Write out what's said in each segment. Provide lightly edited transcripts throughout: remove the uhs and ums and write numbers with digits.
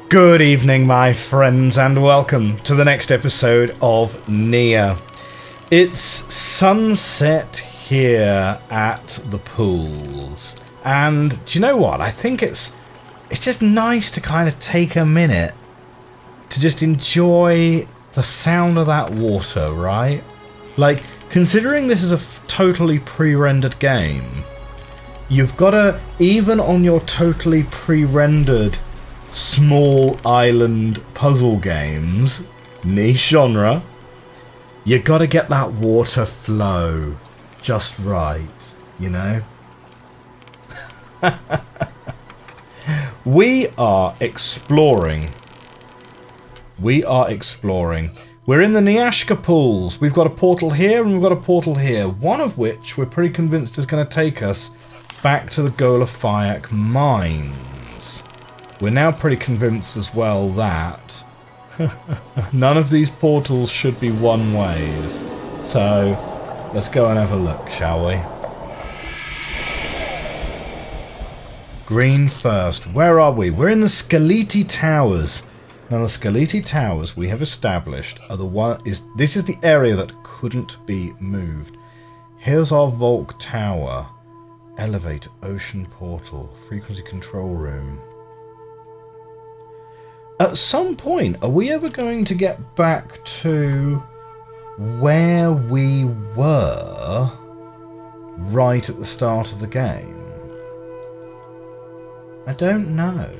Good evening, my friends, and welcome to the next episode of Neyyah. It's sunset here at the pools, and do you know what? I think it's just nice to kind of take a minute to just enjoy the sound of that water, right? Like, considering this is a totally pre-rendered game, you've got to, even on your totally pre-rendered small island puzzle games, niche genre, you got to get that water flow just right, you know? We are exploring. We're in the Neyyah pools. We've got a portal here and we've got a portal here, one of which we're pretty convinced is going to take us back to the Golophayak mines. We're now pretty convinced as well that none of these portals should be one-ways. So let's go and have a look, shall we? Green first. Where are we? We're in the Skeleti Towers. Now the Skeleti Towers we have established are the one this is the area that couldn't be moved. Here's our Volk Tower. Elevator, ocean portal, frequency control room. At some point, are we ever going to get back to where we were right at the start of the game? I don't know.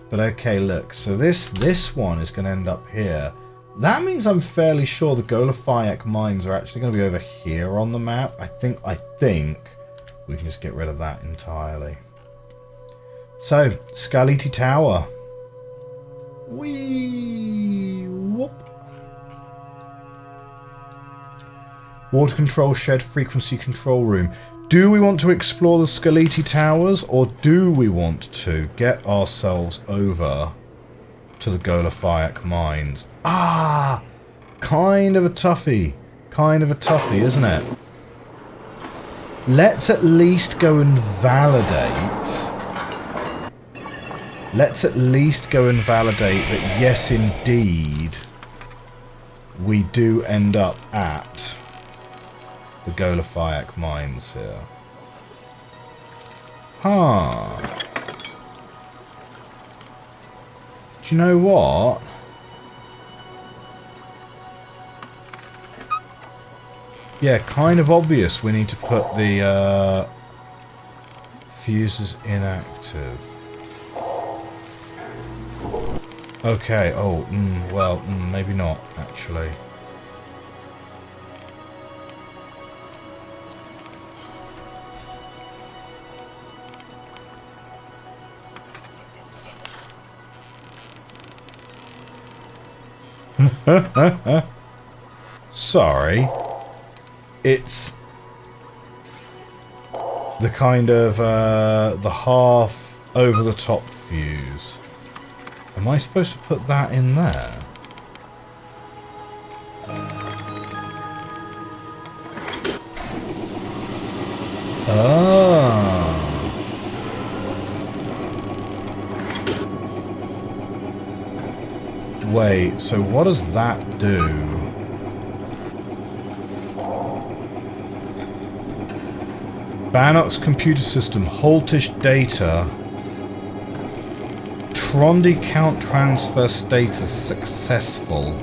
But okay, look, so this one is going to end up here. That means I'm fairly sure the Golophayak mines are actually going to be over here on the map. I think we can just get rid of that entirely. So, Skeleti Tower. Whee! Whoop. Water control shed, frequency control room. Do we want to explore the Skeleti Towers, or do we want to get ourselves over to the Golophayak mines? Ah! Kind of a toughie. Kind of a toughie, isn't it? Let's at least go and validate. Let's at least go and validate that yes, indeed, we do end up at the Golophayak mines here. Huh. Do you know what? Yeah, kind of obvious we need to put the fuses inactive. Okay, oh, well, maybe not, actually. Sorry. It's the kind of, the half over-the-top fuse. Am I supposed to put that in there? Ah. Wait, so what does that do? Bannock's computer system, Haltish data. Trondy count transfer status successful.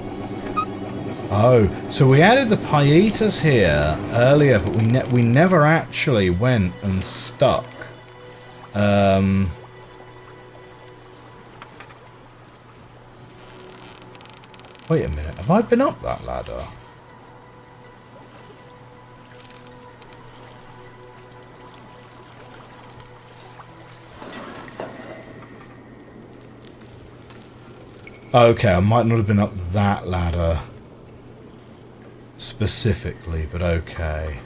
Oh, so we added the Pietas here earlier, but we never actually went and stuck. Wait a minute, have I been up that ladder? Okay, I might not have been up that ladder specifically, but okay.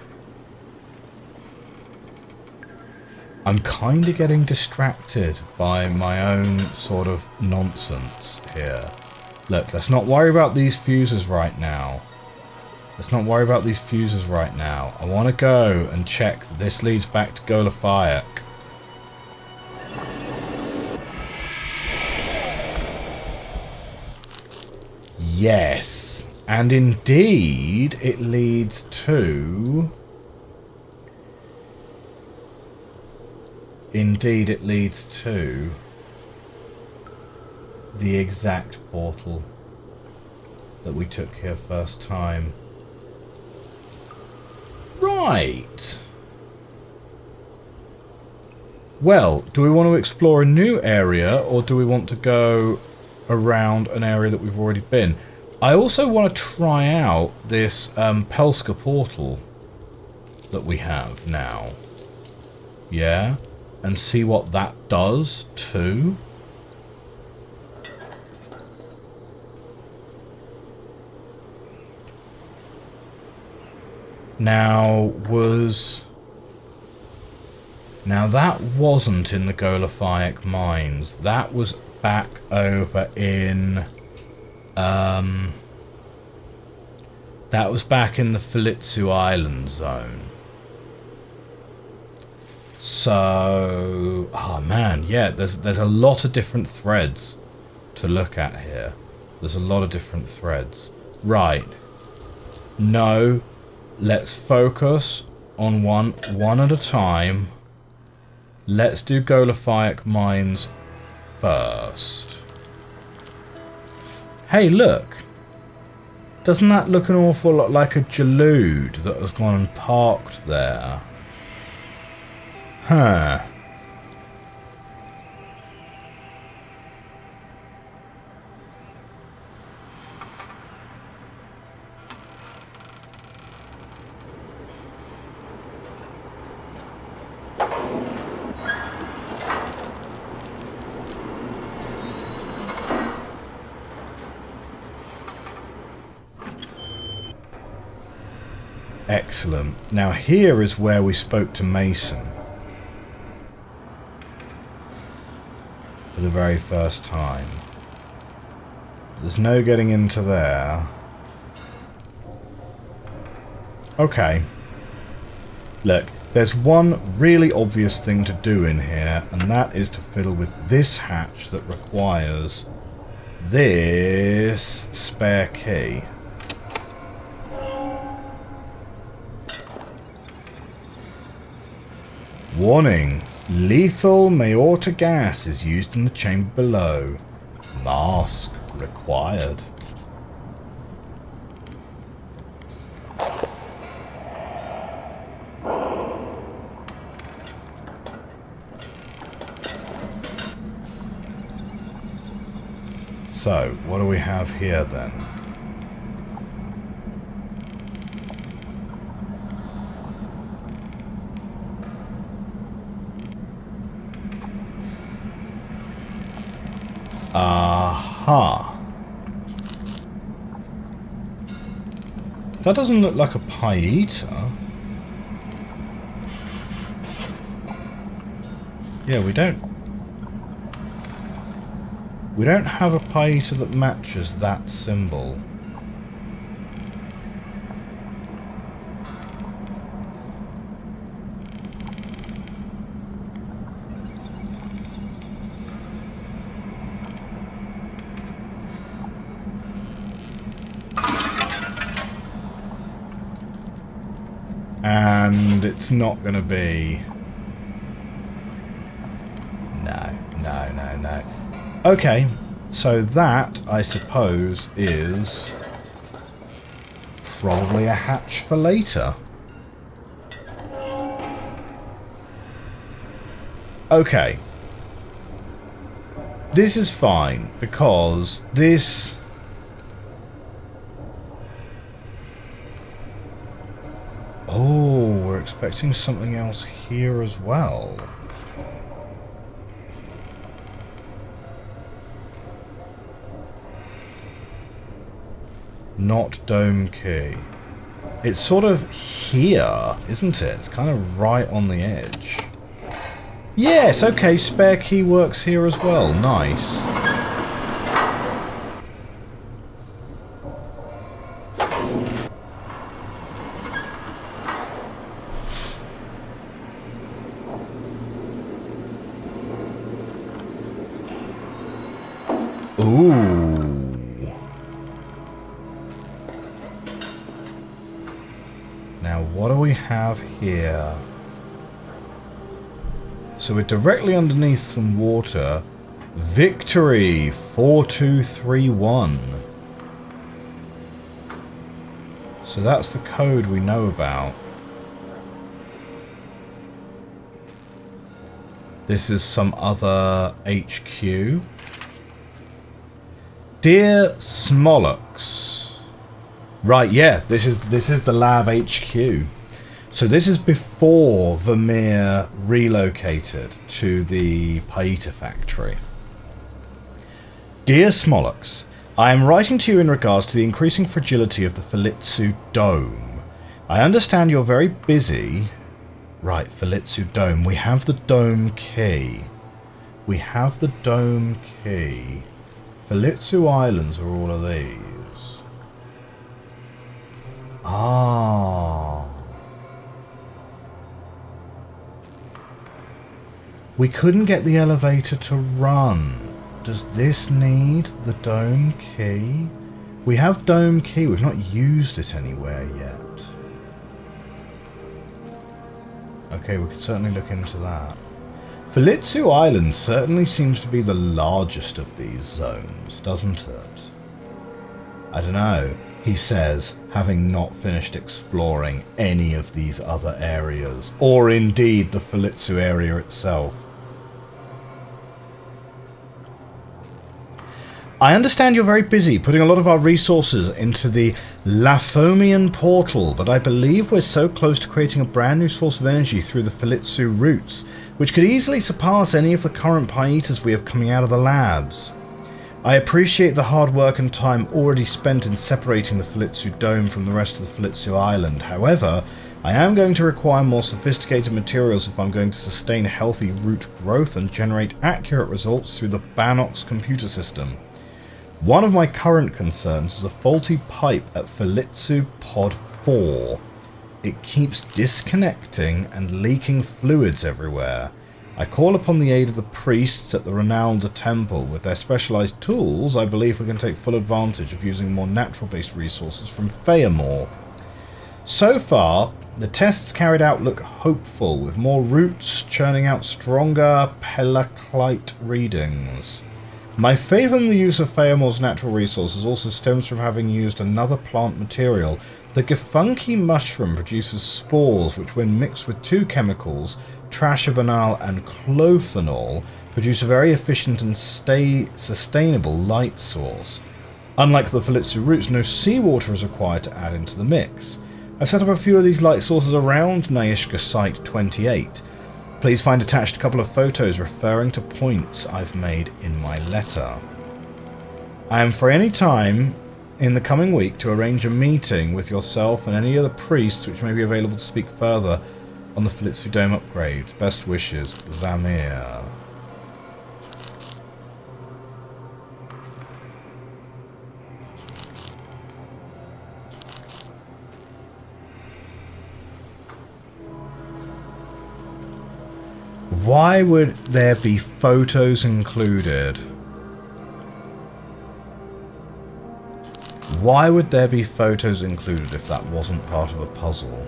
I'm kind of getting distracted by my own sort of nonsense here. Look, let's not worry about these fuses right now. Let's not worry about these fuses right now. I want to go and check that this leads back to Golophayak. Yes. And indeed, it leads to... Indeed, it leads to the exact portal that we took here first time. Right. Well, do we want to explore a new area, or do we want to go around an area that we've already been? I also want to try out this Pelska portal that we have now. Yeah? And see what that does too. Now that wasn't in the Golophiac mines. That was back over in that was back in the Falitsu Island zone. So, oh man, yeah, there's a lot of different threads to look at here. There's a lot of different threads. Right. No, let's focus on one at a time. Let's do Golophiac mines first. Hey, look. Doesn't that look an awful lot like a Jalood that has gone and parked there? Huh. Excellent. Now here is where we spoke to Mason for the very first time. There's no getting into there. Okay. Look, there's one really obvious thing to do in here, and that is to fiddle with this hatch that requires this spare key. Warning. Lethal Mayorta gas is used in the chamber below. Mask required. So, what do we have here then? Aha. That doesn't look like a pie eater. Yeah, we don't have a pie eater that matches that symbol. And it's not going to be... No. Okay, so that, I suppose, is probably a hatch for later. Okay. This is fine, because this... Oh, we're expecting something else here as well. Not dome key. It's sort of here, isn't it? It's kind of right on the edge. Yes, okay, spare key works here as well. Nice. Ooh. what do we have here? So we're directly underneath some water. Victory 4231. So that's the code we know about. This is some other HQ. Dear Smolux. Right, yeah, this is the lab HQ. So this is before Vermeer relocated to the Paita factory. Dear Smolux, I am writing to you in regards to the increasing fragility of the Falitsu Dome. I understand you're very busy. Right, Falitsu Dome. We have the dome key. We have the dome key. Falitsu Islands are all of these. Ah. We couldn't get the elevator to run. Does this need the dome key? We have dome key. We've not used it anywhere yet. Okay, we could certainly look into that. Falitsu Island certainly seems to be the largest of these zones, doesn't it? I don't know, he says, having not finished exploring any of these other areas, or indeed the Falitsu area itself. I understand you're very busy putting a lot of our resources into the Laphomian portal, but I believe we're so close to creating a brand new source of energy through the Falitsu routes, which could easily surpass any of the current Paitas we have coming out of the labs. I appreciate the hard work and time already spent in separating the Falitsu Dome from the rest of the Falitsu Island. However, I am going to require more sophisticated materials if I'm going to sustain healthy root growth and generate accurate results through the Banox computer system. One of my current concerns is a faulty pipe at Falitsu Pod 4. It keeps disconnecting and leaking fluids everywhere. I call upon the aid of the priests at the renowned temple. With their specialized tools, I believe we can take full advantage of using more natural-based resources from Feyamore. So far, the tests carried out look hopeful, with more roots churning out stronger pelaclite readings. My faith in the use of Feyamore's natural resources also stems from having used another plant material. The Gefunky mushroom produces spores which, when mixed with two chemicals, trashabanal and clophenol, produce a very efficient and sustainable light source. Unlike the Falitsu roots, no seawater is required to add into the mix. I've set up a few of these light sources around Neyyah Site 28. Please find attached a couple of photos referring to points I've made in my letter. I am free any time in the coming week to arrange a meeting with yourself and any other priests which may be available to speak further on the Falitsu Dome upgrades. Best wishes, Vamir. Why would there be photos included? Why would there be photos included if that wasn't part of a puzzle?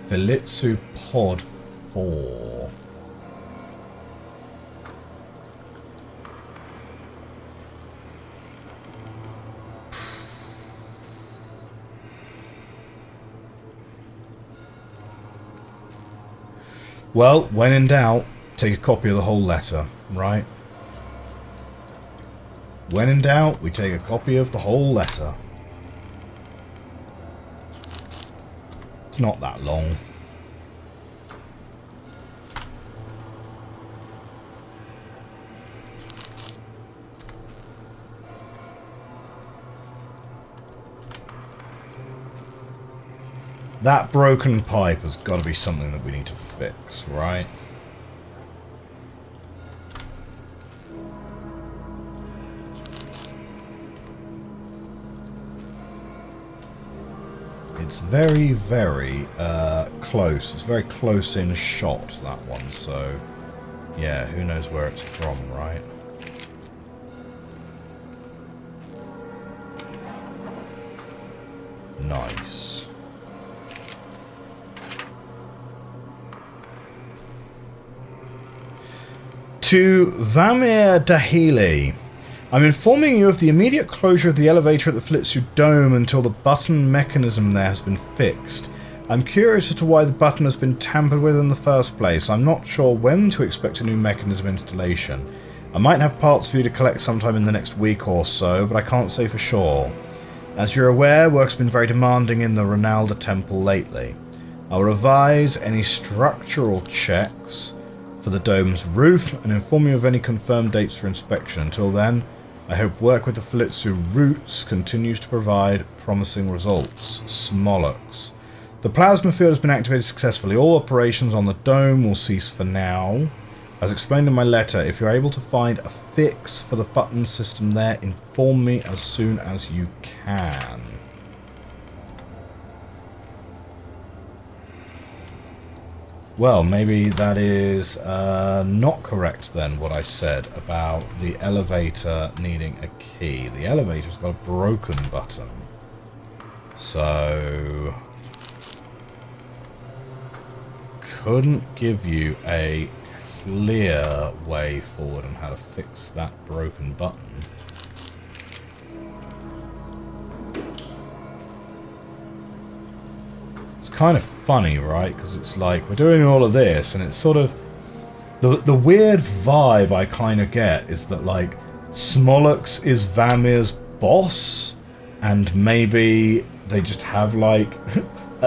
Falitsu Pod 4. Well, when in doubt, take a copy of the whole letter, right? When in doubt, we take a copy of the whole letter. It's not that long. That broken pipe has got to be something that we need to fix, right? It's very, very close. It's very close in shot, that one. So, yeah, who knows where it's from, right? Nice. To Vamir Dahili. I'm informing you of the immediate closure of the elevator at the Flitsu Dome until the button mechanism there has been fixed. I'm curious as to why the button has been tampered with in the first place. I'm not sure when to expect a new mechanism installation. I might have parts for you to collect sometime in the next week or so, but I can't say for sure. As you're aware, work's been very demanding in the Ronalda Temple lately. I'll revise any structural checks for the dome's roof and inform you of any confirmed dates for inspection. Until then, I hope work with the Flitsu roots continues to provide promising results. Smolux. The plasma field has been activated successfully. All operations on the dome will cease for now. As explained in my letter, if you're able to find a fix for the button system there, inform me as soon as you can. Well, maybe that is not correct then, what I said about the elevator needing a key. The elevator's got a broken button. So couldn't give you a clear way forward on how to fix that broken button. It's kind of funny, right? Because it's like we're doing all of this and it's sort of the weird vibe I kind of get is that like Smolux is Vamir's boss and maybe they just have like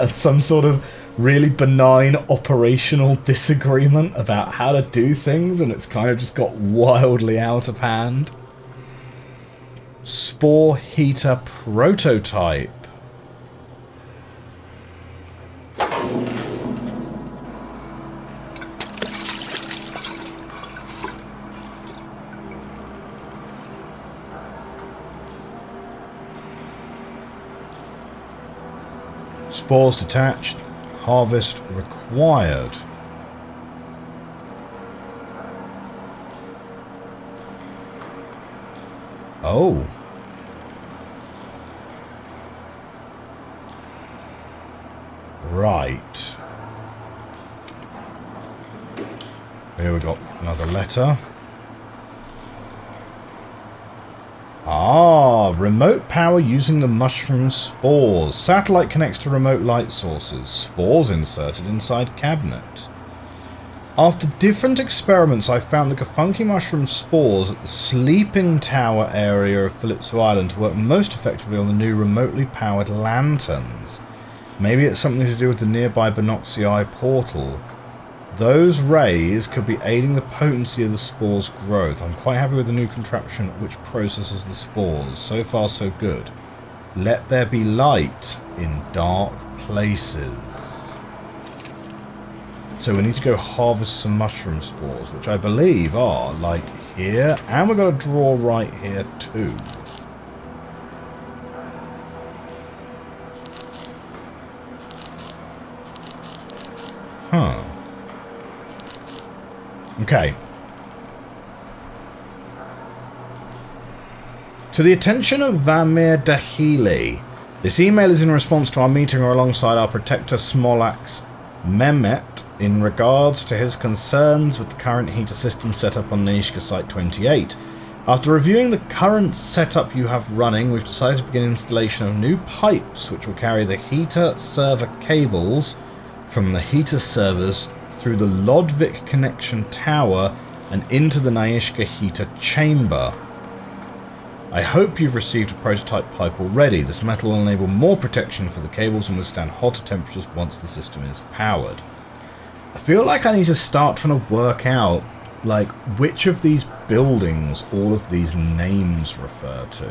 some sort of really benign operational disagreement about how to do things and it's kind of just got wildly out of hand. Spore heater prototype. Spores detached. Harvest required. Oh. Right. Here we got another letter. Ah, remote power using the mushroom spores. Satellite connects to remote light sources. Spores inserted inside cabinet. After different experiments, I found the Gafunky mushroom spores at the sleeping tower area of Flitsu Island to work most effectively on the new remotely powered lanterns. Maybe it's something to do with the nearby Binoxii portal. Those rays could be aiding the potency of the spores' growth. I'm quite happy with the new contraption which processes the spores. So far so good. Let there be light in dark places. So we need to go harvest some mushroom spores, which I believe are like here. And we've got a drawer right here too. Huh. Okay. To the attention of Vamir Dahili. This email is in response to our meeting alongside our protector Smolax Mehmet in regards to his concerns with the current heater system set up on Neyyah Site 28. After reviewing the current setup you have running, we've decided to begin installation of new pipes which will carry the heater server cables from the heater servers through the Lodvik connection tower and into the Neyyah heater chamber. I hope you've received a prototype pipe already. This metal will enable more protection for the cables and withstand hotter temperatures once the system is powered. I feel like I need to start trying to work out like which of these buildings all of these names refer to,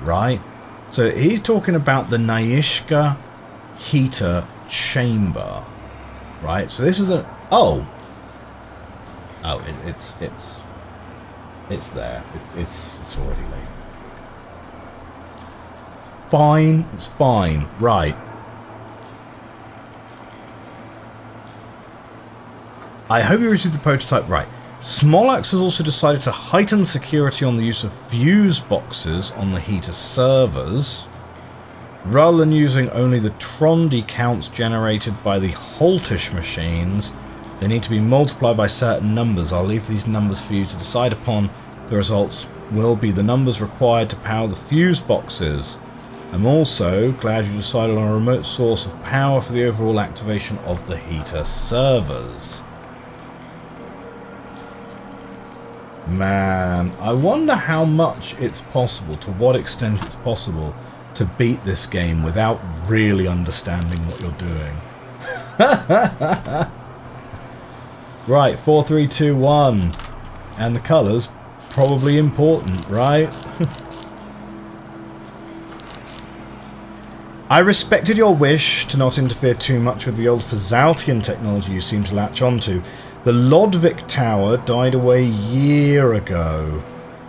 right? So he's talking about the Neyyah heater chamber. Right, so this is a it's there. It's already late. Fine, it's fine. Right. I hope you received the prototype right. Smolax has also decided to heighten security on the use of fuse boxes on the heater servers. Rather than using only the Trondi counts generated by the Holtish machines, they need to be multiplied by certain numbers. I'll leave these numbers for you to decide upon. The results will be the numbers required to power the fuse boxes. I'm also glad you decided on a remote source of power for the overall activation of the heater servers. Man, I wonder how much it's possible, to what extent it's possible, to beat this game without really understanding what you're doing. Right, 4, 3, 2, 1. And the colours, probably important, right? I respected your wish to not interfere too much with the old Fazaltian technology you seem to latch onto. The Lodvik Tower died away a year ago.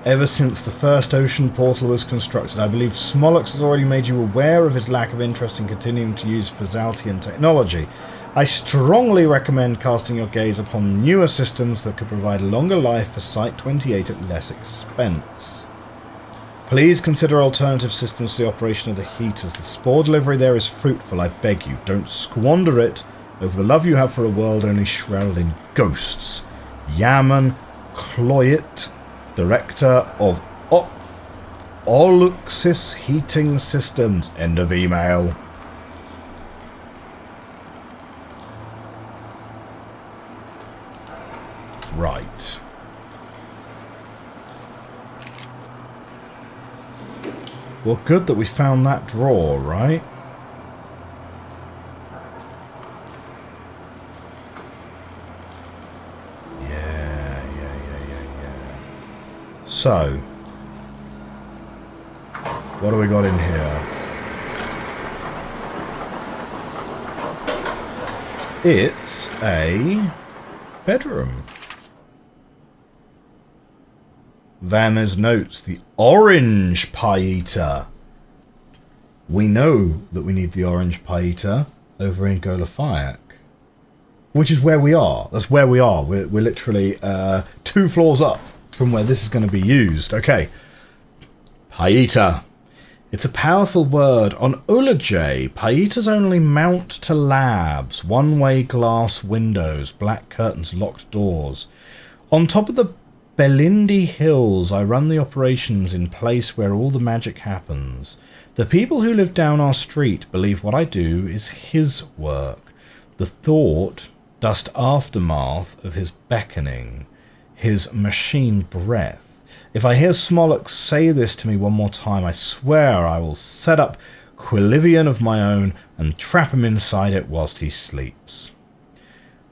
Ever since the first ocean portal was constructed, I believe Smolix has already made you aware of his lack of interest in continuing to use Fazaltian technology. I strongly recommend casting your gaze upon newer systems that could provide longer life for Site-28 at less expense. Please consider alternative systems for the operation of the heaters. The spore delivery there is fruitful, I beg you. Don't squander it over the love you have for a world only shrouded in ghosts. Yaman Cloyet, Director of Oluxis Heating Systems. End of email. Right. Well, good that we found that drawer, right? Yeah. So, what do we got in here? It's a bedroom. Vanner's notes, the orange pie eater. We know that we need the orange pie eater over in Golafiak, which is where we are. That's where we are. We're literally 2 floors up from where this is going to be used. Okay. Pie eater. It's a powerful word. On Ulajay, pie eaters only mount to labs, one-way glass windows, black curtains, locked doors. On top of the Belindi Hills, I run the operations in place where all the magic happens. The people who live down our street believe what I do is his work. The thought, dust aftermath of his beckoning, his machine breath. If I hear Smolix say this to me one more time, I swear I will set up Quilivian of my own and trap him inside it whilst he sleeps.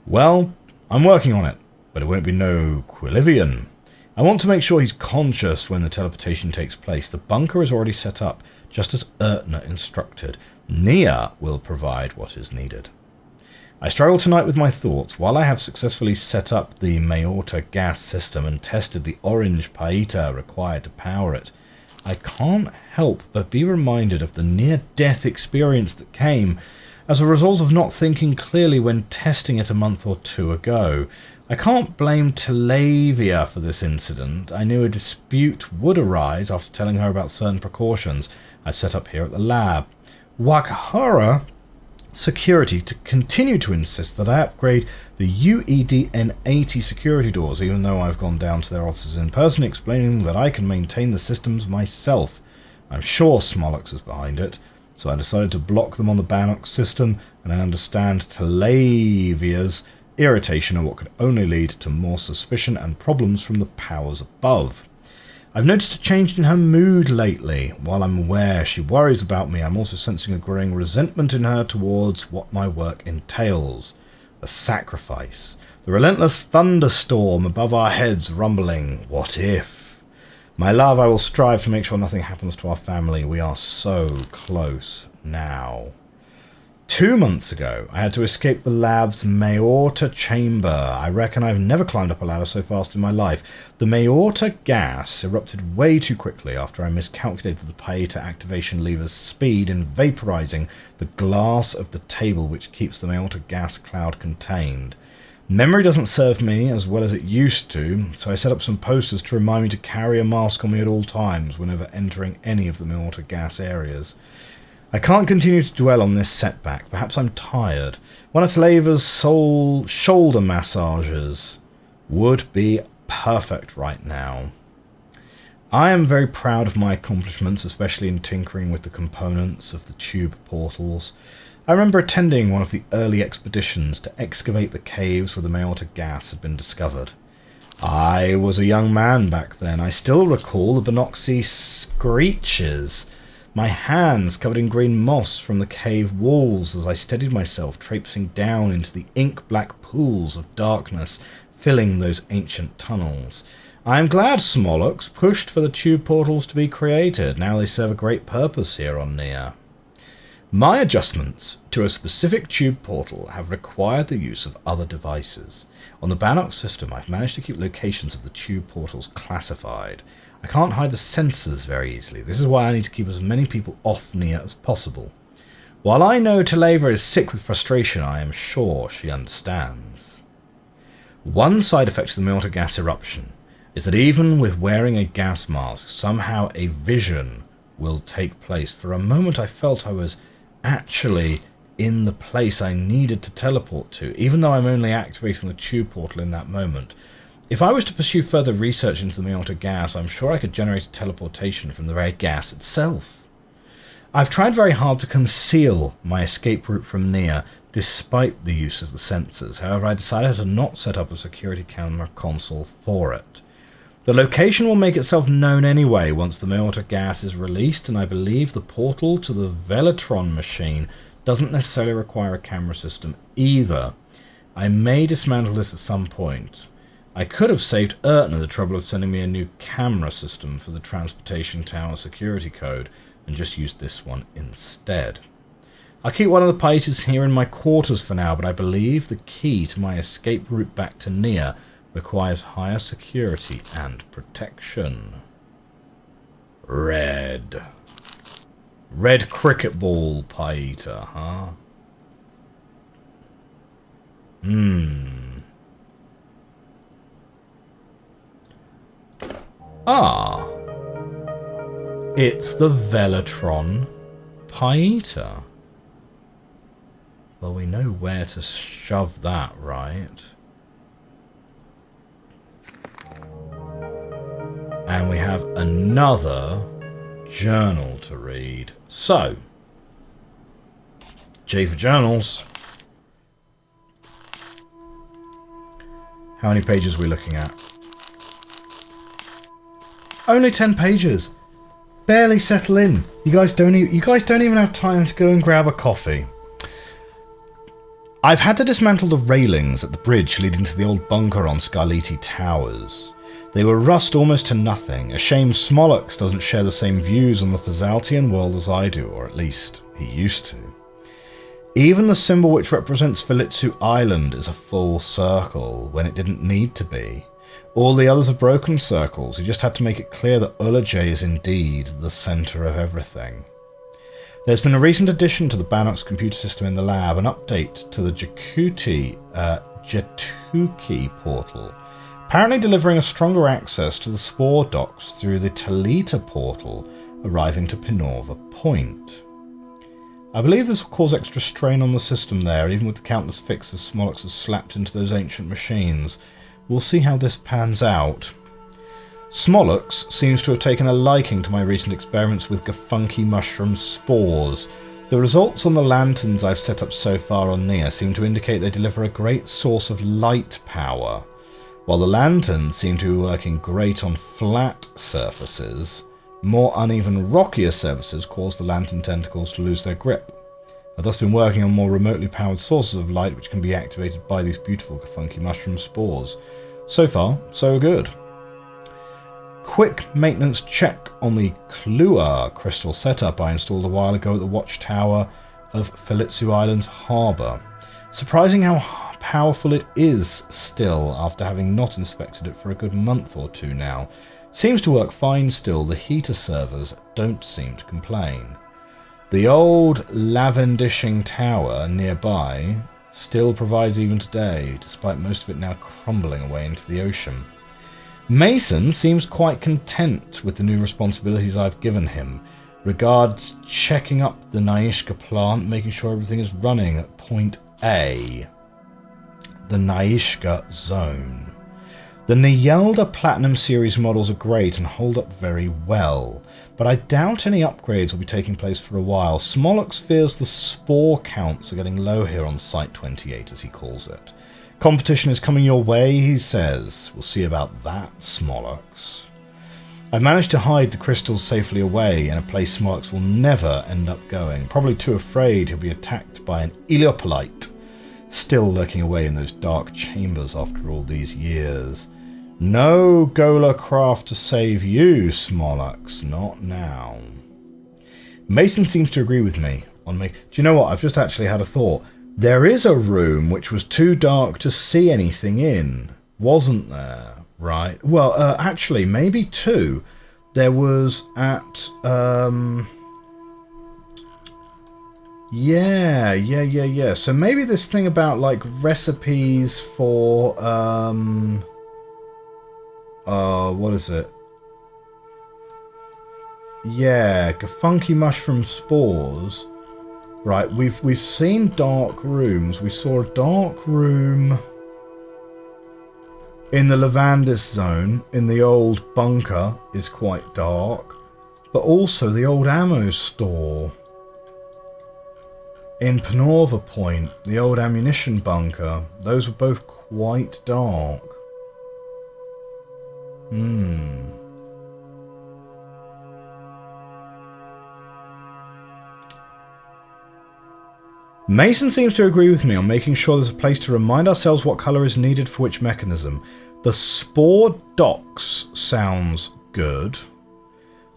Well, I'm working on it, but it won't be no Quilivian. I want to make sure he's conscious when the teleportation takes place. The bunker is already set up, just as Ertna instructed. Neyyah will provide what is needed. I struggle tonight with my thoughts. While I have successfully set up the Mayorta gas system and tested the orange paita required to power it, I can't help but be reminded of the near-death experience that came as a result of not thinking clearly when testing it a month or 2 ago. I can't blame Talavia for this incident. I knew a dispute would arise after telling her about certain precautions I've set up here at the lab. Wakhara Security to continue to insist that I upgrade the UEDN80 security doors, even though I've gone down to their offices in person explaining that I can maintain the systems myself. I'm sure Smolix is behind it, so I decided to block them on the Bannock system, and I understand Talavia's irritation at what could only lead to more suspicion and problems from the powers above. I've noticed a change in her mood lately. While I'm aware she worries about me, I'm also sensing a growing resentment in her towards what my work entails. The sacrifice. The relentless thunderstorm above our heads rumbling. What if? My love, I will strive to make sure nothing happens to our family. We are so close now. 2 months ago, I had to escape the lab's Mayorta chamber. I reckon I've never climbed up a ladder so fast in my life. The Mayorta gas erupted way too quickly after I miscalculated the Paeta activation lever's speed in vaporizing the glass of the table which keeps the Mayorta gas cloud contained. Memory doesn't serve me as well as it used to, so I set up some posters to remind me to carry a mask on me at all times whenever entering any of the Mayorta gas areas. I can't continue to dwell on this setback. Perhaps I'm tired. One of Leva's shoulder massagers would be perfect right now. I am very proud of my accomplishments, especially in tinkering with the components of the tube portals. I remember attending one of the early expeditions to excavate the caves where the Mysta gas had been discovered. I was a young man back then. I still recall the Benoxy screeches, my hands covered in green moss from the cave walls as I steadied myself traipsing down into the ink-black pools of darkness filling those ancient tunnels. I am glad Smolux pushed for the tube portals to be created. Now they serve a great purpose here on Neyyah. My adjustments to a specific tube portal have required the use of other devices. On the Bannock system, I've managed to keep locations of the tube portals classified. I can't hide the sensors very easily. This is why I need to keep as many people off Neyyah as possible. While I know Televa is sick with frustration, I am sure she understands. One side effect of the Mysta gas eruption is that even with wearing a gas mask, somehow a vision will take place. For a moment I felt I was actually in the place I needed to teleport to, even though I'm only activating the tube portal in that moment. If I was to pursue further research into the Mysta gas, I'm sure I could generate a teleportation from the very gas itself. I've tried very hard to conceal my escape route from Neyyah, despite the use of the sensors. However, I decided to not set up a security camera console for it. The location will make itself known anyway once the Mysta gas is released, and I believe the portal to the Velatron machine doesn't necessarily require a camera system either. I may dismantle this at some point. I could have saved Ertner the trouble of sending me a new camera system for the transportation tower security code and just used this one instead. I'll keep one of the pieces here in my quarters for now, but I believe the key to my escape route back to Neyyah requires higher security and protection. Red cricket ball Paita, huh? Ah. It's the Velatron Paita. Well, we know where to shove that, right? And we have another journal to read. So, J for journals. How many pages are we looking at? Only 10 pages. Barely settle in. You guys don't even have time to go and grab a coffee. I've had to dismantle the railings at the bridge leading to the old bunker on Scarliti Towers. They were rust almost to nothing. A shame Smolux doesn't share the same views on the Fazaltian world as I do, or at least he used to. Even the symbol which represents Philitsu Island is a full circle when it didn't need to be. All the others are broken circles. You just had to make it clear that Ulajay is indeed the centre of everything. There's been a recent addition to the Bannock's computer system in the lab, an update to the Jetuki portal, apparently delivering a stronger access to the spore docks through the Talita portal, arriving to Pinorva Point. I believe this will cause extra strain on the system there, even with the countless fixes Smolux has slapped into those ancient machines. We'll see how this pans out. Smolux seems to have taken a liking to my recent experiments with Gafunky mushroom spores. The results on the lanterns I've set up so far on Neyyah seem to indicate they deliver a great source of light power. While the lanterns seem to be working great on flat surfaces, more uneven, rockier surfaces cause the lantern tentacles to lose their grip. I've thus been working on more remotely powered sources of light which can be activated by these beautiful Gafunky mushroom spores. So far, so good. Quick maintenance check on the Klua crystal setup I installed a while ago at the watchtower of Philitsu Island's harbour. Surprising how powerful it is still after having not inspected it for a good month or two now. Seems to work fine still. The heater servers don't seem to complain. The old Lavendishing Tower nearby still provides even today, despite most of it now crumbling away into the ocean. Mason seems quite content with the new responsibilities I've given him, Regards checking up the Neyyah plant, making sure everything is running at point A. The Neyyah zone. The Neyyah Platinum Series models are great and hold up very well, but I doubt any upgrades will be taking place for a while. Smolux fears the spore counts are getting low here on Site 28, as he calls it. Competition is coming your way, he says. We'll see about that, Smolux. I managed to hide the crystals safely away in a place Smolux will never end up going, probably too afraid he'll be attacked by an Eliopolite, still lurking away in those dark chambers after all these years. No Gola craft to save you, Smolux. Not now. Mason seems to agree with me on me. Do you know what? I've just actually had a thought. There is a room which was too dark to see anything in, wasn't there? Right. Well, actually, maybe two. There was at Yeah. So maybe this thing about like recipes for what is it? Yeah, funky mushroom spores. Right, we've seen dark rooms. We saw a dark room in the Lavandis zone, in the old bunker, is quite dark. But also the old ammo store in Panorva Point, the old ammunition bunker. Those were both quite dark. Mason seems to agree with me on making sure there's a place to remind ourselves what colour is needed for which mechanism. The spore docks sounds good.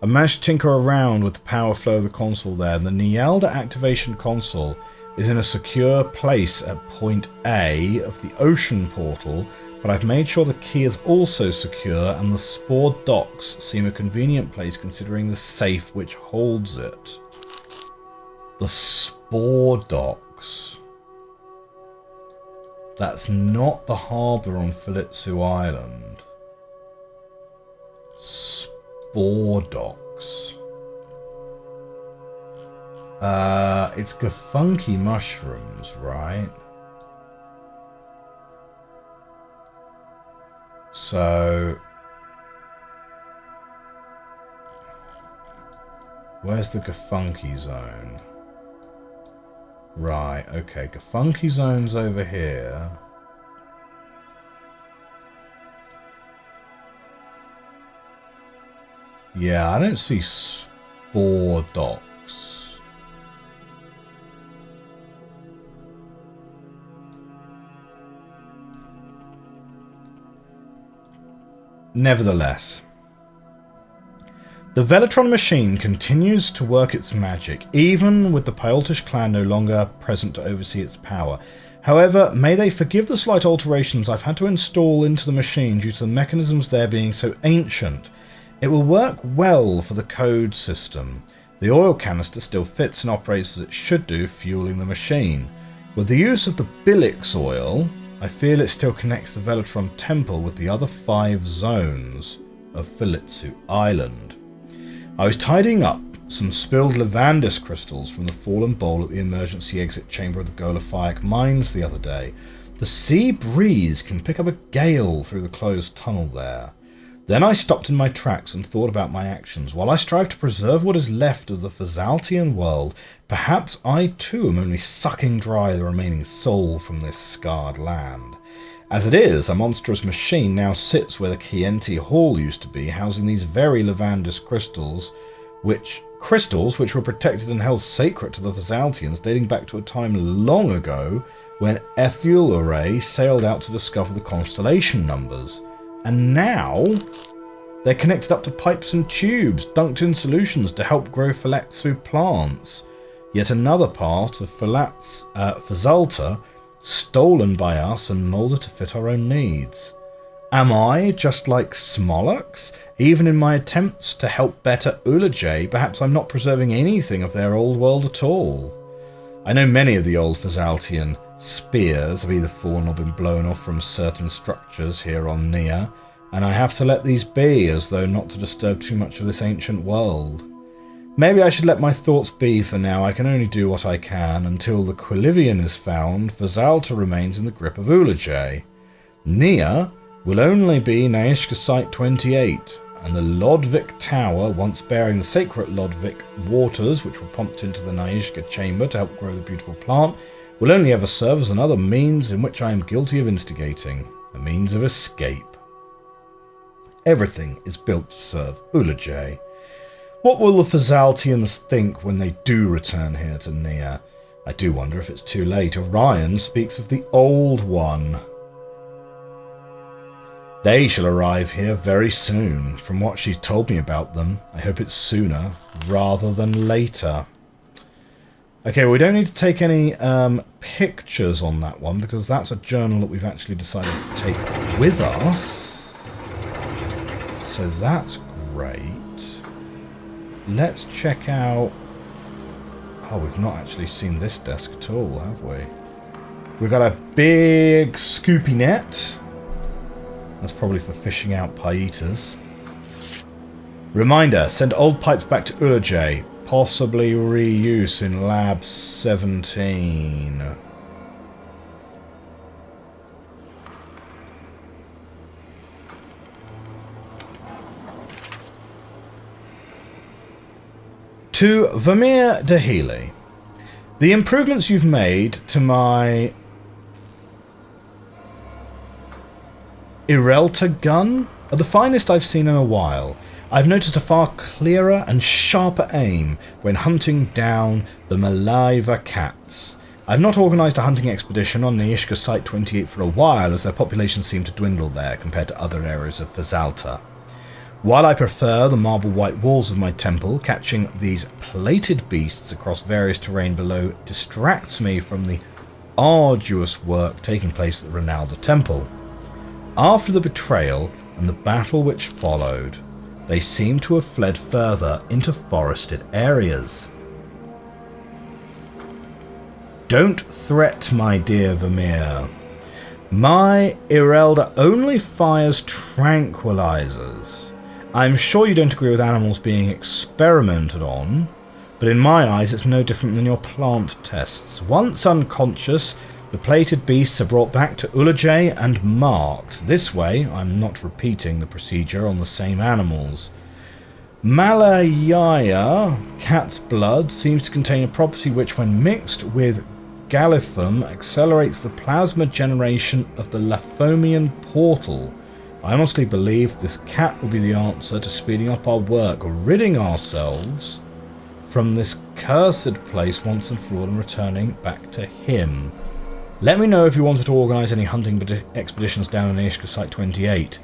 I managed to tinker around with the power flow of the console there. The Neyyah activation console is in a secure place at point A of the ocean portal, but I've made sure the key is also secure, and the spore docks seem a convenient place considering the safe which holds it. The spore docks. That's not the harbour on Philitsu Island. Spore docks. It's funky mushrooms, right? So, where's the Gafunky zone? Right, okay, Gafunky zone's over here. Yeah, I don't see spore docks. Nevertheless, the Velatron machine continues to work its magic, even with the Pyoltish clan no longer present to oversee its power. However, may they forgive the slight alterations I've had to install into the machine due to the mechanisms there being so ancient. It will work well for the code system. The oil canister still fits and operates as it should do, fueling the machine. With the use of the Billix oil, I feel it still connects the Velatron temple with the other 5 zones of Philitsu Island. I was tidying up some spilled Lavandis crystals from the fallen bowl at the emergency exit chamber of the Golophiac mines the other day. The sea breeze can pick up a gale through the closed tunnel there. Then I stopped in my tracks and thought about my actions. While I strive to preserve what is left of the Fazaltian world, perhaps I too am only sucking dry the remaining soul from this scarred land. As it is, a monstrous machine now sits where the Chienti Hall used to be, housing these very Lavandis crystals, which were protected and held sacred to the Fazaltians, dating back to a time long ago when Ethulare sailed out to discover the constellation numbers. And now they're connected up to pipes and tubes, dunked in solutions to help grow Philitsu plants. Yet another part of Fazalta stolen by us and moulded to fit our own needs. Am I just like Smolux? Even in my attempts to help better Ulajay, perhaps I'm not preserving anything of their old world at all. I know many of the old Fazaltian spears have either fallen or been blown off from certain structures here on Neyyah, and I have to let these be, as though not to disturb too much of this ancient world. Maybe I should let my thoughts be for now. I can only do what I can. Until the Quilivian is found, Vesalta remains in the grip of Ulajay. Neyyah will only be Naishka Site 28, and the Lodvik Tower, once bearing the sacred Lodvik waters, which were pumped into the Naishka chamber to help grow the beautiful plant, will only ever serve as another means in which I am guilty of instigating, a means of escape. Everything is built to serve Ulajay. What will the Fazaltians think when they do return here to Neyyah? I do wonder if it's too late. Orion speaks of the Old One. They shall arrive here very soon. From what she's told me about them, I hope it's sooner rather than later. Okay, we don't need to take any pictures on that one because that's a journal that we've actually decided to take with us. So that's great. Let's check out... Oh, we've not actually seen this desk at all, have we? We've got a big scoopy net. That's probably for fishing out paitas. Reminder, send old pipes back to Ulajay. Possibly reuse in Lab 17. To Vermeer de Healy. The improvements you've made to my Irelta gun are the finest I've seen in a while. I've noticed a far clearer and sharper aim when hunting down the Malaiva cats. I've not organised a hunting expedition on Naishka Site 28 for a while, as their population seemed to dwindle there compared to other areas of Vesalta. While I prefer the marble white walls of my temple, catching these plated beasts across various terrain below distracts me from the arduous work taking place at the Ronaldo Temple. After the betrayal and the battle which followed, they seem to have fled further into forested areas. Don't threat, my dear Vermeer. My Irelda only fires tranquilizers. I'm sure you don't agree with animals being experimented on, but in my eyes it's no different than your plant tests. Once unconscious, the plated beasts are brought back to Ulajay and marked. This way, I'm not repeating the procedure on the same animals. Malayaya, cat's blood, seems to contain a property which, when mixed with Gallifum, accelerates the plasma generation of the Laphomian portal. I honestly believe this cat will be the answer to speeding up our work, ridding ourselves from this cursed place once and for all and returning back to him. Let me know if you wanted to organise any hunting expeditions down in Naishka Site 28.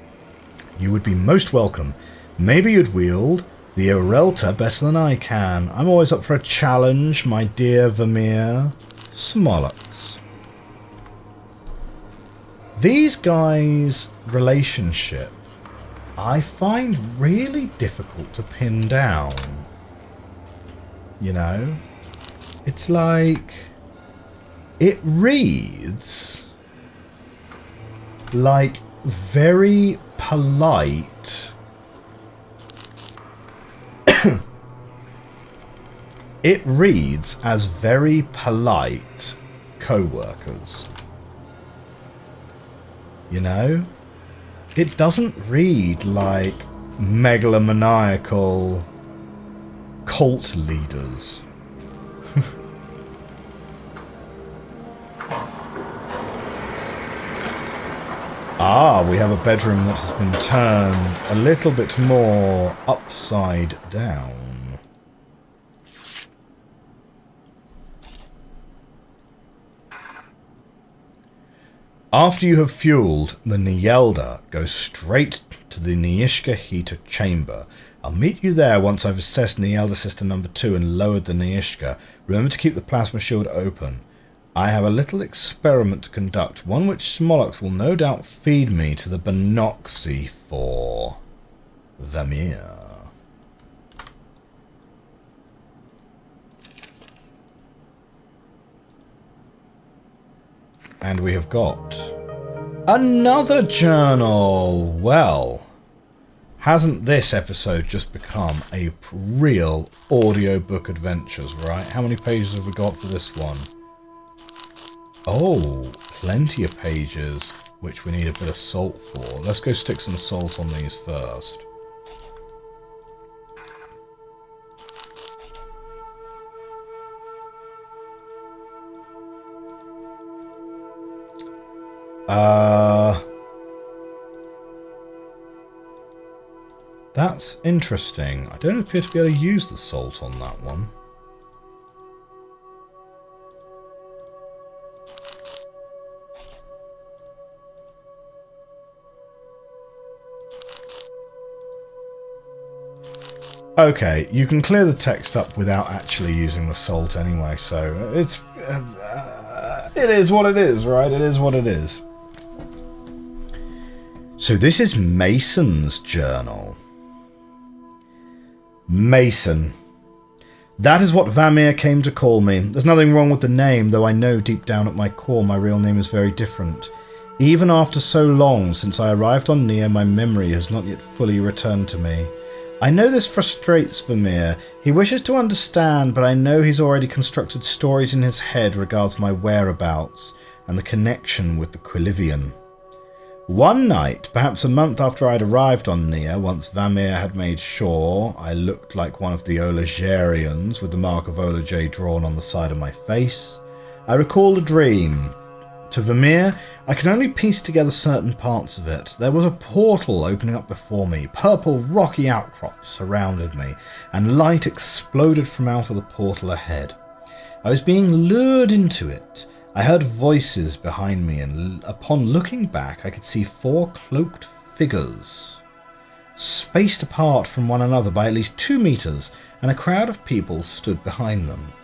You would be most welcome. Maybe you'd wield the Irelta better than I can. I'm always up for a challenge, my dear Vermeer. Smolux. These guys' relationship I find really difficult to pin down. You know? It's like... It reads like very polite. It reads as very polite co-workers. You know? It doesn't read like megalomaniacal cult leaders. Ah, we have a bedroom that has been turned a little bit more upside down. After you have fueled, the Nyelda goes straight to the Nyishka heater chamber. I'll meet you there once I've assessed Nyelda system number 2 and lowered the Nyishka. Remember to keep the plasma shield open. I have a little experiment to conduct, one which Smolux will no doubt feed me to the Benoxy for. Vermeer. And we have got another journal. Well, Hasn't this episode just become a real audiobook adventures, right? How many pages have we got for this one? Oh, plenty of pages, which we need a bit of salt for. Let's go stick some salt on these first. That's interesting. I don't appear to be able to use the salt on that one. Okay, you can clear the text up without actually using the salt anyway, so it's... it is what it is, right? It is what it is. So this is Mason's journal. Mason. That is what Vamir came to call me. There's nothing wrong with the name, though I know deep down at my core my real name is very different. Even after so long since I arrived on Neyyah, my memory has not yet fully returned to me. I know this frustrates Vamir. He wishes to understand, but I know he's already constructed stories in his head regards my whereabouts and the connection with the Quilivian. One night, perhaps a month after I'd arrived on Neyyah, once Vamir had made sure I looked like one of the Olagerians with the mark of Olaj drawn on the side of my face, I recalled a dream. To Vamir, I can only piece together certain parts of it. There was a portal opening up before me, purple rocky outcrops surrounded me, and light exploded from out of the portal ahead. I was being lured into it. I heard voices behind me, and upon looking back, I could see 4 cloaked figures, spaced apart from one another by at least 2 meters, and a crowd of people stood behind them.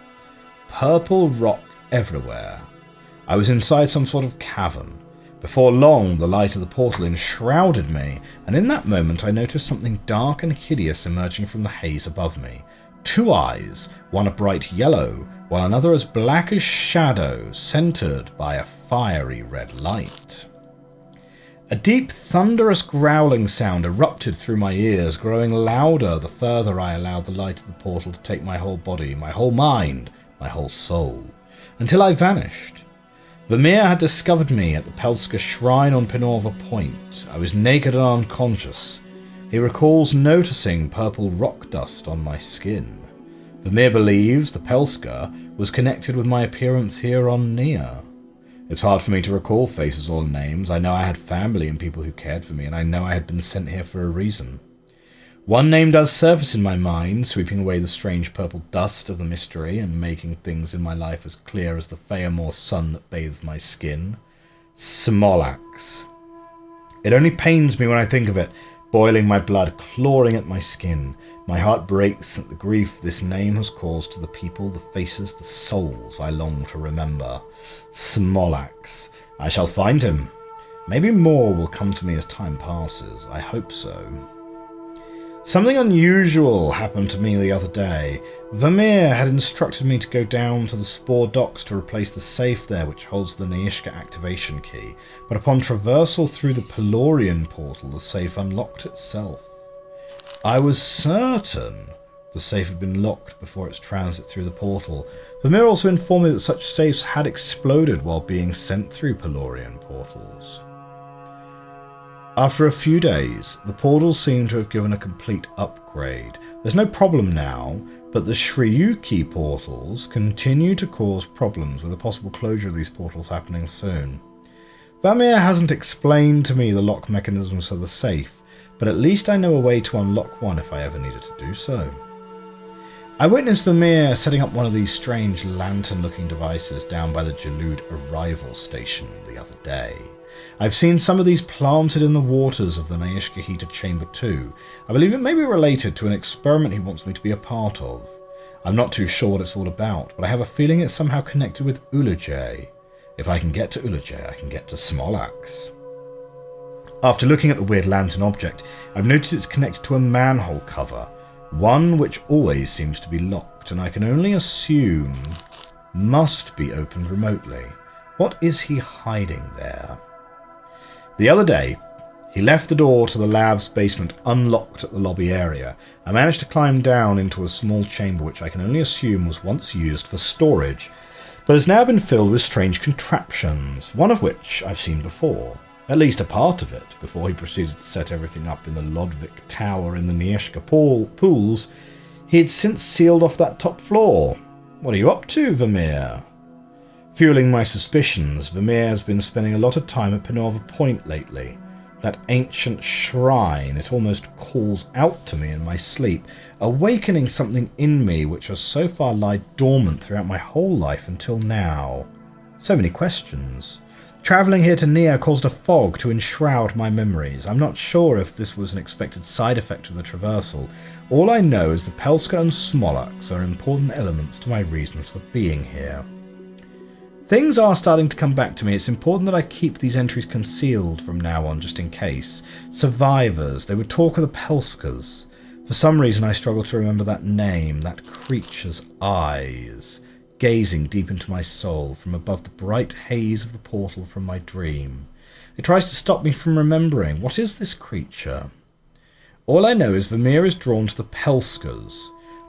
Purple rock everywhere. I was inside some sort of cavern. Before long, the light of the portal enshrouded me, and in that moment I noticed something dark and hideous emerging from the haze above me. 2 eyes, one a bright yellow, while another as black as shadow, centered by a fiery red light. A deep, thunderous growling sound erupted through my ears, growing louder the further I allowed the light of the portal to take my whole body, my whole mind, my whole soul, until I vanished. Vamir had discovered me at the Pelska Shrine on Pinorva Point. I was naked and unconscious. He recalls noticing purple rock dust on my skin. Vamir believes the Pelska was connected with my appearance here on Neyyah. It's hard for me to recall faces or names. I know I had family and people who cared for me, and I know I had been sent here for a reason. One name does surface in my mind, sweeping away the strange purple dust of the mystery and making things in my life as clear as the Feamore sun that bathes my skin. Smolax. It only pains me when I think of it, boiling my blood, clawing at my skin. My heart breaks at the grief this name has caused to the people, the faces, the souls I long to remember. Smolax. I shall find him. Maybe more will come to me as time passes. I hope so. Something unusual happened to me the other day. Vamir had instructed me to go down to the Spore docks to replace the safe there which holds the Neyyah activation key, but upon traversal through the Pelorian portal, the safe unlocked itself. I was certain the safe had been locked before its transit through the portal. Vamir also informed me that such safes had exploded while being sent through Pelorian portals. After a few days, the portals seem to have given a complete upgrade. There's no problem now, but the Shryuki portals continue to cause problems, with a possible closure of these portals happening soon. Vamir hasn't explained to me the lock mechanisms for the safe, but at least I know a way to unlock one if I ever needed to do so. I witnessed Vamir setting up one of these strange lantern-looking devices down by the Jalud arrival station the other day. I've seen some of these planted in the waters of the Neyyah Chamber too. I believe it may be related to an experiment he wants me to be a part of. I'm not too sure what it's all about, but I have a feeling it's somehow connected with Olaj. If I can get to Olaj, I can get to Smolax. After looking at the weird lantern object, I've noticed it's connected to a manhole cover, one which always seems to be locked, and I can only assume must be opened remotely. What is he hiding there? The other day, He left the door to the lab's basement unlocked at the lobby area. I managed to climb down into a small chamber which I can only assume was once used for storage, but has now been filled with strange contraptions, one of which I've seen before. At least a part of it, before he proceeded to set everything up in the Lodvik Tower in the Neyyah pools. He had since sealed off that top floor. What are you up to, Vermeer? Fueling my suspicions, Vermeer has been spending a lot of time at Penova Point lately. That ancient shrine, it almost calls out to me in my sleep, awakening something in me which has so far lied dormant throughout my whole life until now. So many questions. Travelling here to Neyyah caused a fog to enshroud my memories. I'm not sure if this was an expected side effect of the traversal. All I know is the Pelska and Smolaks are important elements to my reasons for being here. Things are starting to come back to me. It's important that I keep these entries concealed from now on, just in case. Survivors, they would talk of the Pelskas. For some reason I struggle to remember that name, that creature's eyes, gazing deep into my soul from above the bright haze of the portal from my dream. It tries to stop me from remembering. What is this creature? All I know is Vermeer is drawn to the Pelskas.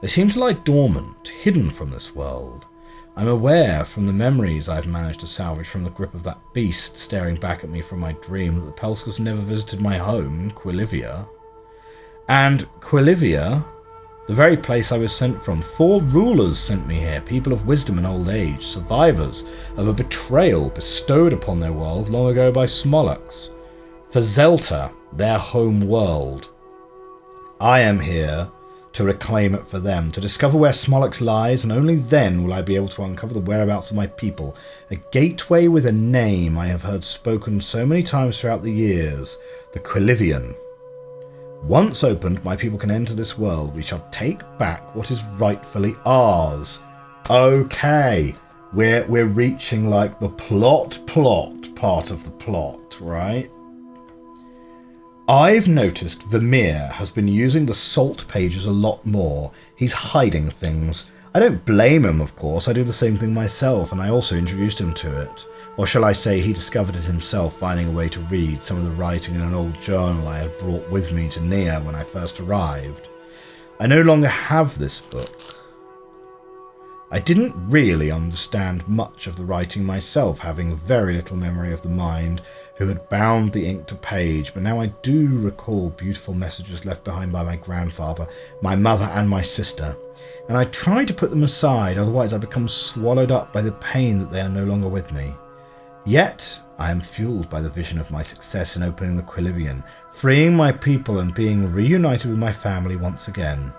They seem to lie dormant, hidden from this world. I'm aware from the memories I've managed to salvage from the grip of that beast staring back at me from my dream that the Pelskas never visited my home, Quilivia. And Quilivia, the very place I was sent from, 4 rulers sent me here, people of wisdom and old age, survivors of a betrayal bestowed upon their world long ago by Smolaks. For Zelta, their home world. I am here to reclaim it for them, to discover where Smolaks lies, and only then will I be able to uncover the whereabouts of my people. A gateway with a name I have heard spoken so many times throughout the years, the Quilivian. Once opened, my people can enter this world. We shall take back what is rightfully ours. Okay, we're reaching like the plot part of the plot, right? I've noticed Vermeer has been using the salt pages a lot more. He's hiding things. I don't blame him, of course. I do the same thing myself, and I also introduced him to it. Or shall I say he discovered it himself, finding a way to read some of the writing in an old journal I had brought with me to Neyyah when I first arrived. I no longer have this book. I didn't really understand much of the writing myself, having very little memory of the mind who had bound the ink to page, but now I do recall beautiful messages left behind by my grandfather, my mother and my sister, and I try to put them aside, otherwise I become swallowed up by the pain that they are no longer with me. Yet I am fueled by the vision of my success in opening the Quilivian, freeing my people and being reunited with my family once again.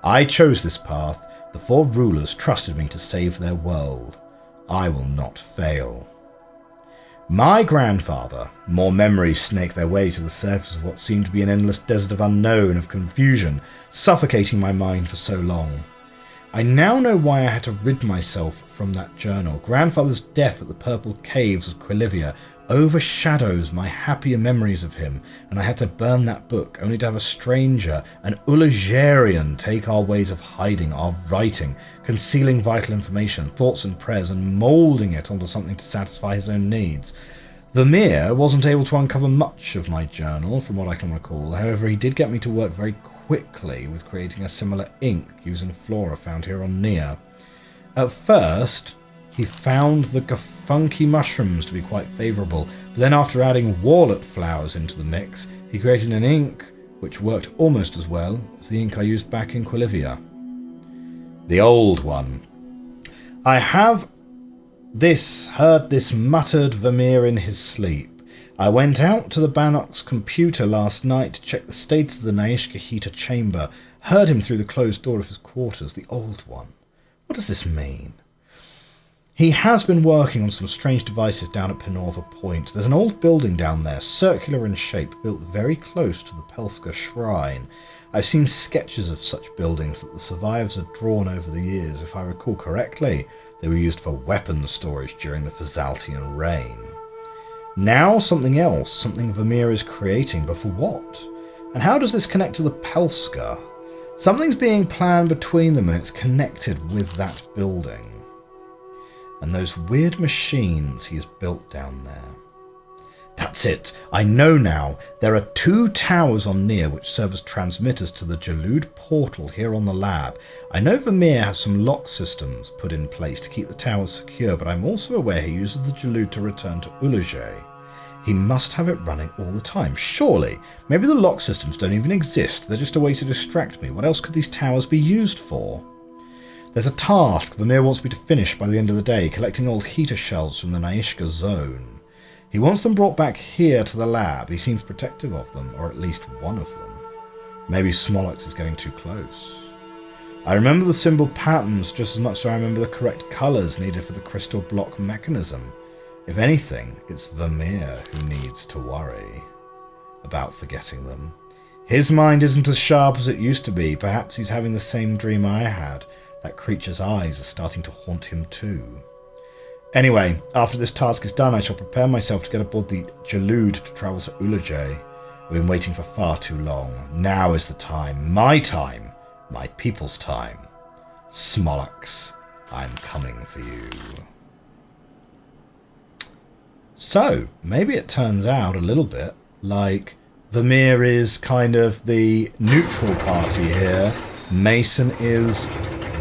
I chose this path. The 4 rulers trusted me to save their world. I will not fail. My grandfather, more memories snake their way to the surface of what seemed to be an endless desert of unknown, of confusion, suffocating my mind for so long. I now know why I had to rid myself from that journal. Grandfather's death at the purple caves of Quilivia overshadows my happier memories of him, and I had to burn that book, only to have a stranger, an Ulagerian, take our ways of hiding, our writing, concealing vital information, thoughts and prayers, and moulding it onto something to satisfy his own needs. Vermeer wasn't able to uncover much of my journal, from what I can recall. However, he did get me to work very quickly with creating a similar ink using flora found here on Neyyah. At first, he found the funky mushrooms to be quite favourable, but then after adding wallet flowers into the mix, he created an ink which worked almost as well as the ink I used back in Quilivia. The old one. I have heard this muttered Vermeer in his sleep. I went out to the Bannock's computer last night to check the status of the Neyyah chamber, heard him through the closed door of his quarters, the old one. What does this mean? He has been working on some strange devices down at Penova Point. There's an old building down there, circular in shape, built very close to the Pelska shrine. I've seen sketches of such buildings that the survivors had drawn over the years. If I recall correctly, they were used for weapons storage during the Fazaltian reign. Now something else, something Vermeer is creating, but for what? And how does this connect to the Pelska? Something's being planned between them and it's connected with that building. And those weird machines he has built down there. That's it. I know now. There are 2 towers on Neyyah which serve as transmitters to the Jalud portal here on the lab. I know Vermeer has some lock systems put in place to keep the towers secure, but I'm also aware he uses the Jalud to return to Uluje. He must have it running all the time. Surely. Maybe the lock systems don't even exist. They're just a way to distract me. What else could these towers be used for? There's a task Vermeer wants me to finish by the end of the day, collecting old heater shells from the Neyyah zone. He wants them brought back here to the lab. He seems protective of them, or at least one of them. Maybe Smolix is getting too close. I remember the symbol patterns just as much as I remember the correct colours needed for the crystal block mechanism. If anything, it's Vermeer who needs to worry about forgetting them. His mind isn't as sharp as it used to be. Perhaps he's having the same dream I had. That creature's eyes are starting to haunt him too. Anyway, after this task is done, I shall prepare myself to get aboard the Jalud to travel to Uluje. We've been waiting for far too long. Now is the time. My people's time. Smolix, I'm coming for you. So, maybe it turns out a little bit like Vermeer is kind of the neutral party here. Mason is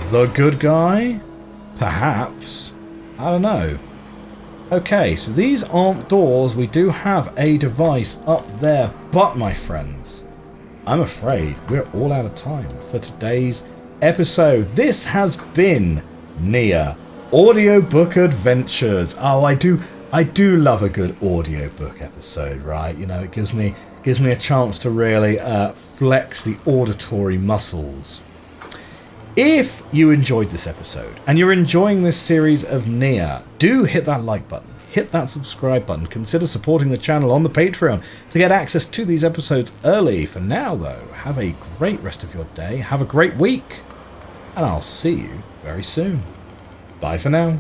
the good guy? Perhaps. I don't know. Okay, so these aren't doors. We do have a device up there. But, my friends, I'm afraid we're all out of time for today's episode. This has been Neyyah Audiobook Adventures. Oh, I do love a good audiobook episode, right? You know, it gives me a chance to really flex the auditory muscles. If you enjoyed this episode and you're enjoying this series of Neyyah, do hit that like button, hit that subscribe button, consider supporting the channel on the Patreon to get access to these episodes early. For now, though, have a great rest of your day, have a great week, and I'll see you very soon. Bye for now.